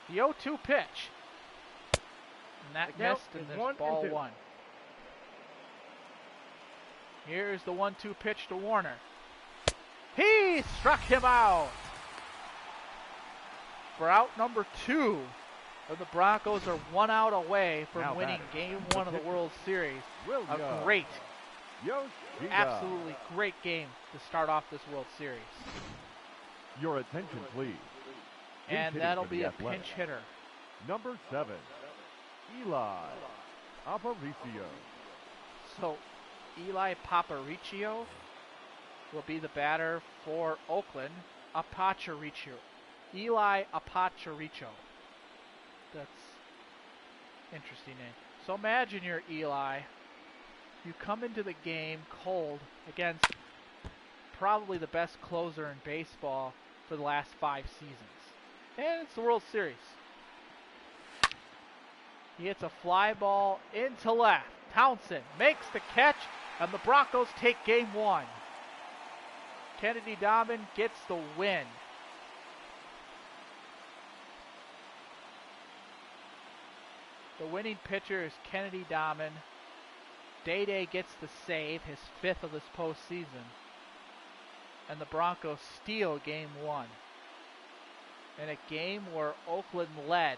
The 0-2 pitch. And that The count missed, and is there's 1 and ball 2. 1. Here's the 1-2 pitch to Warner. He struck him out. For out number 2. And the Broncos are 1 out away from Now winning batting, Game the 1 of the pitcher, World Series. William A great, Yoshida. absolutely great game to start off this World Series. Your attention, please. Pinch And hitting that'll for be the a Athletics. pinch hitter. Number 7, Eli Aparicio. So Eli Aparicio will be the batter for Oakland. Aparicio. Eli Aparicio. That's interesting name. So imagine you're Eli. You come into the game cold against probably the best closer in baseball for the last 5 seasons. And it's the World Series. He hits a fly ball into left. Townsend makes the catch, and the Broncos take Game 1. Kennedy Dammen gets the win. The winning pitcher is Kennedy Dammen. Day-Day gets the save, his 5th of this postseason. And the Broncos steal Game 1. in a game where Oakland led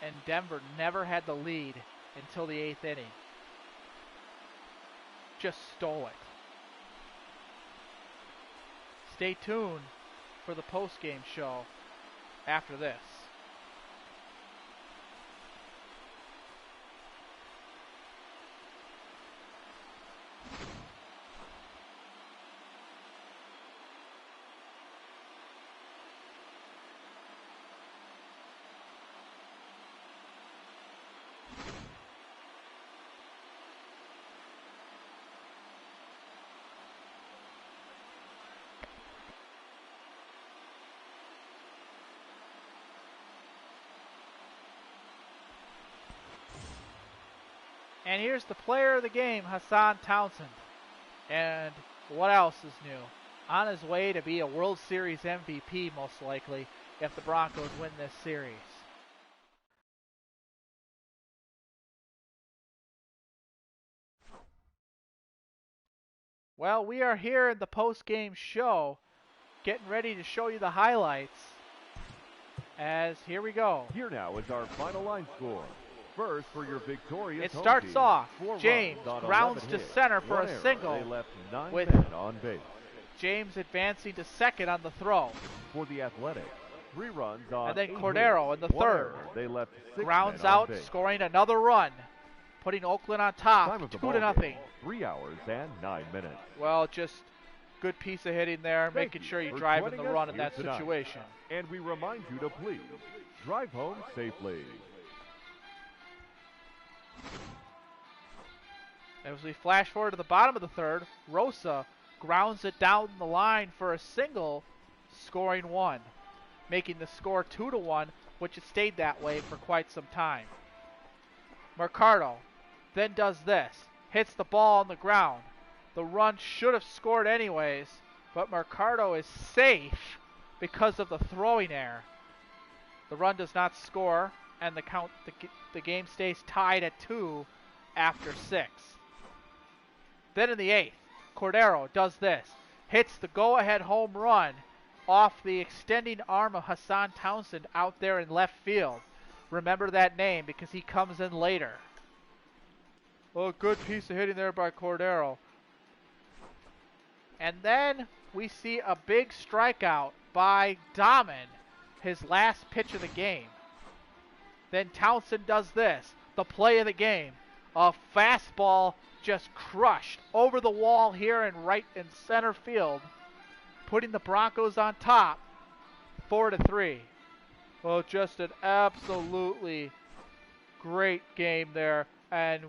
and Denver never had the lead until the 8th inning. Just stole it. Stay tuned for the post-game show after this. And here's the player of the game, Hassan Townsend. And what else is new? On his way to be a World Series MVP, most likely, if the Broncos win this series. Well, we are here in the post-game show, getting ready to show you the highlights. As here we go. Here now is our final line score. First for your victorious It home starts team, off. 4 James runs on grounds 11 to hits, center for 1 a error. single. They left 9 with men on base. James advancing to second on the throw. For the Athletics, 3 runs on And then 8 Cordero hits, in the 1 third. error. They left 6 Grounds men on out, base. scoring another run. Putting Oakland on top, Time of the 2 ball to nothing. game, 3 hours and 9 minutes. Well, just good piece of hitting there, Thank making you sure you're for driving joining the us run in here that tonight. situation. And we remind you to please drive home safely. As we flash forward to the bottom of the third, Rosa grounds it down the line for a single, scoring 1, making the score 2-1, which it stayed that way for quite some time. Mercado then does this, hits the ball on the ground. The run should have scored anyways, but Mercado is safe because of the throwing error. The run does not score, and the game stays tied at 2 after 6. Then in the 8th, Cordero does this, hits the go-ahead home run off the extending arm of Hassan Townsend out there in left field. Remember that name because he comes in later. Oh, good piece of hitting there by Cordero. And then we see a big strikeout by Dammen, his last pitch of the game. Then Townsend does this, the play of the game. A fastball just crushed over the wall here in right and center field, putting the Broncos on top, 4-3. Well, just an absolutely great game there. And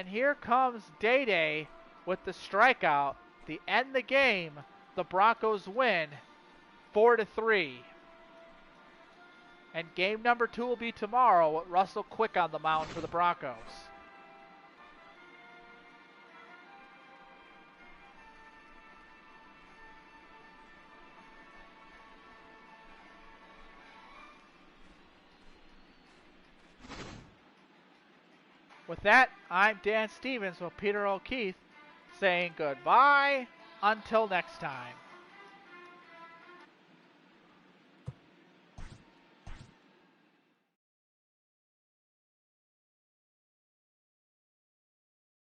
here comes Day with the strikeout. To end the game, the Broncos win 4-3. And game number 2 will be tomorrow with Russell Quick on the mound for the Broncos. With that, I'm Dan Stevens with Peter O'Keefe saying goodbye until next time.